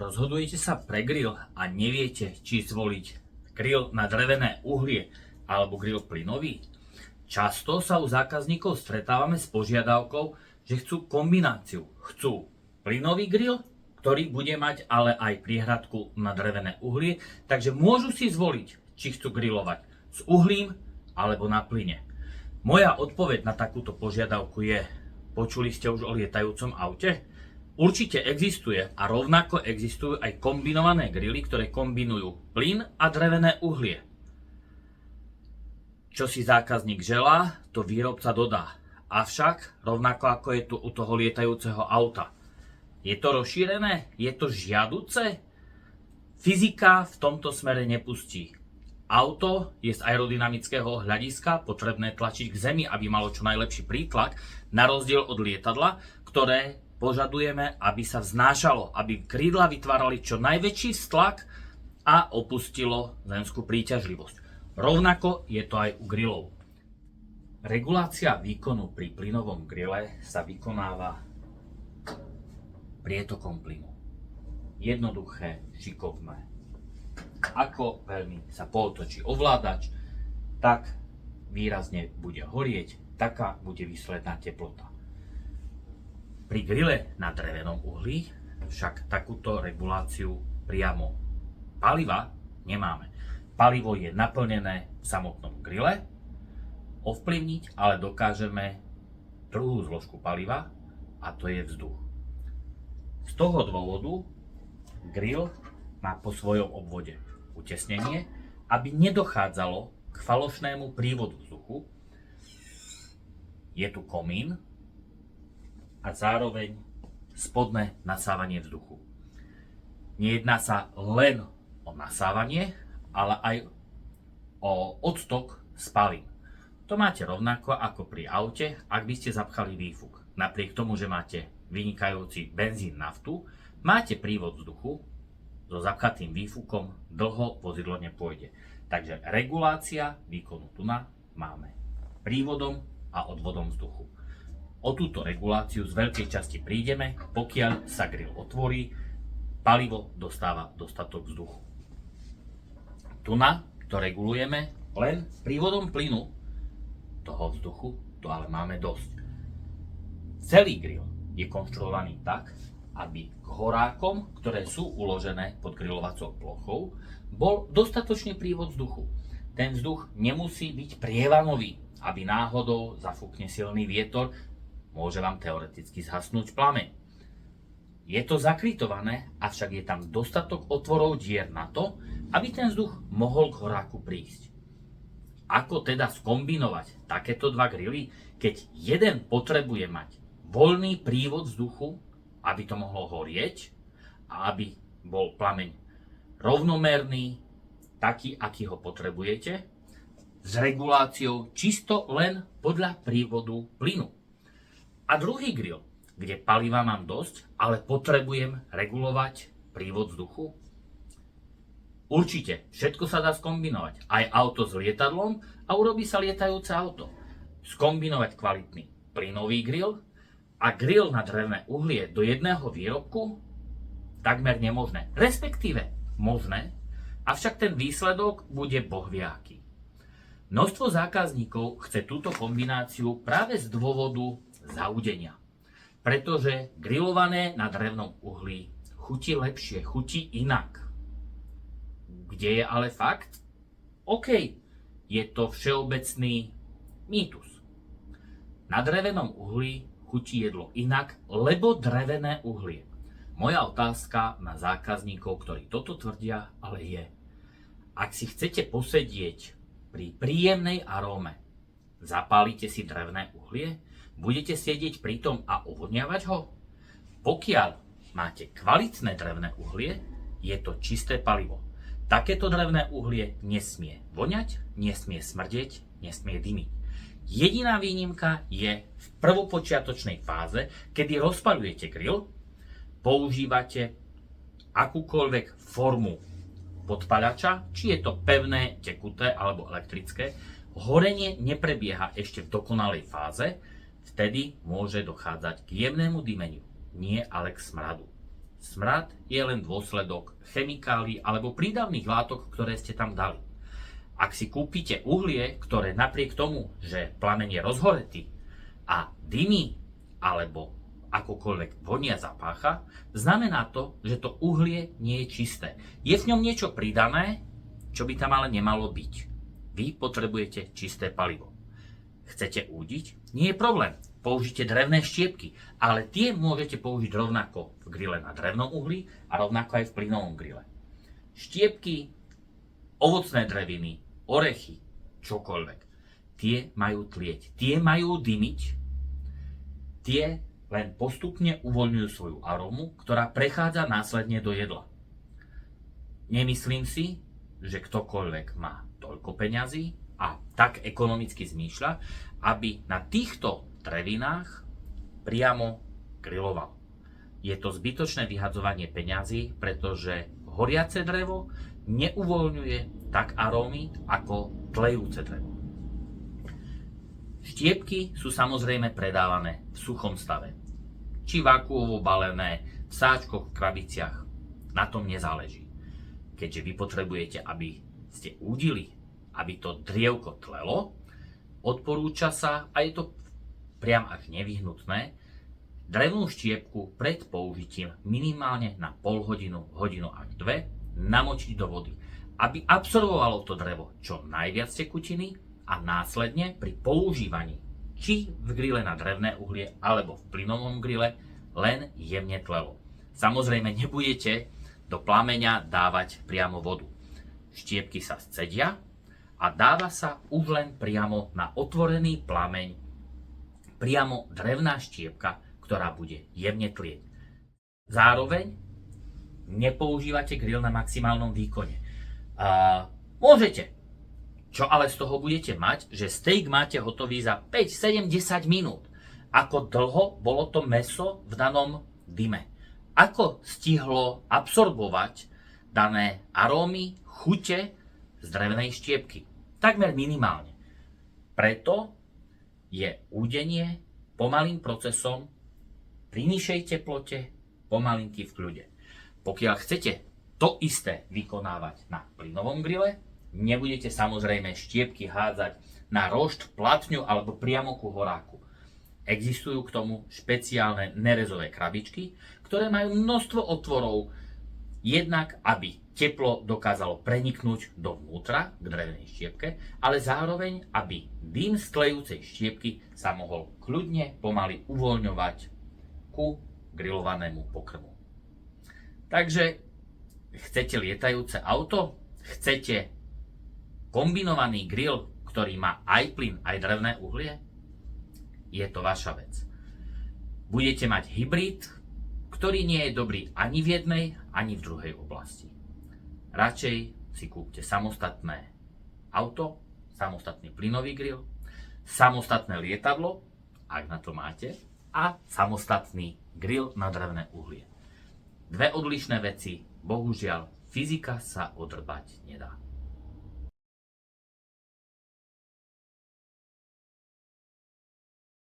Rozhodujete sa pre grill a neviete, či zvoliť grill na drevené uhlie alebo grill plynový? Často sa u zákazníkov stretávame s požiadavkou, že chcú kombináciu. Chcú plynový grill, ktorý bude mať ale aj priehradku na drevené uhlie, takže môžu si zvoliť, či chcú grilovať s uhlím alebo na plyne. Moja odpoveď na takúto požiadavku je: počuli ste už o lietajúcom aute? Určite existuje a rovnako existujú aj kombinované grily, ktoré kombinujú plyn a drevené uhlie. Čo si zákazník želá, to výrobca dodá. Avšak, rovnako ako je tu u toho lietajúceho auta, je to rozšírené? Je to žiaduce? Fyzika v tomto smere nepustí. Auto je z aerodynamického hľadiska potrebné tlačiť k zemi, aby malo čo najlepší prítlak, na rozdiel od lietadla, ktoré požadujeme, aby sa vznášalo, aby krídla vytvárali čo najväčší vztlak a opustilo zemskú príťažlivosť. Rovnako je to aj u grillov. Regulácia výkonu pri plynovom grille sa vykonáva prietokom plynu. Jednoduché, šikovné. Ako veľmi sa pootočí ovládač, tak výrazne bude horieť, taká bude výsledná teplota. Pri grille na drevenom uhlí však takúto reguláciu priamo paliva nemáme. Palivo je naplnené v samotnom grille, ovplyvniť ale dokážeme druhú zložku paliva, a to je vzduch. Z toho dôvodu grill má po svojom obvode utesnenie, aby nedochádzalo k falošnému prívodu vzduchu. Je tu komín a zároveň spodné nasávanie vzduchu. Nejedná sa len o nasávanie, ale aj o odtok spalín. To máte rovnako ako pri aute, ak by ste zapchali výfuk. Napriek tomu, že máte vynikajúci benzín, naftu, máte prívod vzduchu, so zapchatým výfukom dlho vozidlo nepôjde. Takže regulácia výkonu tuna máme prívodom a odvodom vzduchu. O túto reguláciu z veľkej časti prídeme, pokiaľ sa grill otvorí, palivo dostáva dostatok vzduchu. Tuna to regulujeme len prívodom plynu, toho vzduchu to ale máme dosť. Celý grill je konštruovaný tak, aby k horákom, ktoré sú uložené pod grilovacou plochou, bol dostatočný prívod vzduchu. Ten vzduch nemusí byť prievanový, aby náhodou zafúkne silný vietor, môže vám teoreticky zhasnúť plameň. Je to zakrytované, avšak je tam dostatok otvorov dier na to, aby ten vzduch mohol k horáku prísť. Ako teda skombinovať takéto dva grily, keď jeden potrebuje mať voľný prívod vzduchu, aby to mohlo horieť a aby bol plameň rovnomerný, taký, aký ho potrebujete, s reguláciou čisto len podľa prívodu plynu. A druhý grill, kde paliva mám dosť, ale potrebujem regulovať prívod vzduchu. Určite, všetko sa dá skombinovať. Aj auto s lietadlom a urobí sa lietajúce auto. Skombinovať kvalitný plynový grill a grill na drevené uhlie do jedného výrobku? Takmer nemožné. Respektíve možné, avšak ten výsledok bude bohviaký. Množstvo zákazníkov chce túto kombináciu práve z dôvodu zaudenia. Pretože grillované na drevnom uhlí chutí lepšie, chutí inak. Kde je ale fakt? OK, je to všeobecný mýtus. Na drevenom uhlí chutí jedlo inak, lebo drevené uhlie. Moja otázka na zákazníkov, ktorí toto tvrdia, ale je: ak si chcete posedieť pri príjemnej aróme, zapálite si drevné uhlie? Budete sedieť pri tom a uvodňavať ho? Pokiaľ máte kvalitné drevné uhlie, je to čisté palivo. Takéto drevné uhlie nesmie voňať, nesmie smrdeť, nesmie dymiť. Jediná výnimka je v prvopočiatočnej fáze, kedy rozpaľujete grill, používate akúkoľvek formu podpaľača, či je to pevné, tekuté alebo elektrické. Horenie neprebieha ešte v dokonalej fáze, vtedy môže dochádzať k jemnému dymeniu, nie ale k smradu. Smrad je len dôsledok chemikálií alebo prídavných látok, ktoré ste tam dali. Ak si kúpite uhlie, ktoré napriek tomu, že plameň je rozhoretý a dymí alebo akokoľvek vonia zapácha, znamená to, že to uhlie nie je čisté. Je v ňom niečo pridané, čo by tam ale nemalo byť. Vy potrebujete čisté palivo. Chcete údiť? Nie je problém. Použite drevné štiepky, ale tie môžete použiť rovnako v grille na drevnom uhli a rovnako aj v plynovom grille. Štiepky, ovocné dreviny, orechy, čokoľvek, tie majú tlieť, tie majú dymiť, tie len postupne uvoľňujú svoju arómu, ktorá prechádza následne do jedla. Nemyslím si, že ktokoľvek má toľko peňazí a tak ekonomicky zmýšľa, aby na týchto drevinách priamo griloval. Je to zbytočné vyhadzovanie peňazí, pretože horiace drevo neuvoľňuje tak arómy ako tlejúce drevo. Štiepky sú samozrejme predávané v suchom stave. Či vakúovo balené, v sáčkoch, v krabiciach. Na tom nezáleží. Keďže vy potrebujete, aby ste údili, aby to drievko tlelo, odporúča sa, a je to priam až nevyhnutné, drevnú štiepku pred použitím minimálne na pol hodinu, hodinu až 2 namočiť do vody, aby absorbovalo to drevo čo najviac tekutiny a následne pri používaní či v grille na drevné uhlie alebo v plynovom grille len jemne tlelo. Samozrejme nebudete do plameňa dávať priamo vodu. Štiepky sa scedia a dáva sa už len priamo na otvorený plameň priamo drevná štiepka, ktorá bude jemne tlieť. Zároveň nepoužívate grill na maximálnom výkone. Môžete. Čo ale z toho budete mať, že steak máte hotový za 5, 7, 10 minút. Ako dlho bolo to mäso v danom dyme? Ako stihlo absorbovať dané arómy, chute z drevnej štiepky? Takmer minimálne. Preto je údenie pomalým procesom pri nižšej teplote, pomalinky v kľude. Pokiaľ chcete to isté vykonávať na plynovom grille, nebudete samozrejme štiepky hádzať na rošt, platňu alebo priamo ku horáku. Existujú k tomu špeciálne nerezové krabičky, ktoré majú množstvo otvorov, jednak aby teplo dokázalo preniknúť dovnútra k drevnej štiepke, ale zároveň, aby dym z tlejúcej štiepky sa mohol kľudne pomaly uvoľňovať ku grillovanému pokrmu. Takže chcete lietajúce auto? Chcete kombinovaný grill, ktorý má aj plyn, aj drevné uhlie? Je to vaša vec. Budete mať hybrid, ktorý nie je dobrý ani v jednej, ani v druhej oblasti. Radšej si kúpte samostatné auto, samostatný plynový grill, samostatné lietadlo, ak na to máte, a samostatný grill na drevné uhlie. Dve odlišné veci, bohužiaľ, fyzika sa odrbať nedá.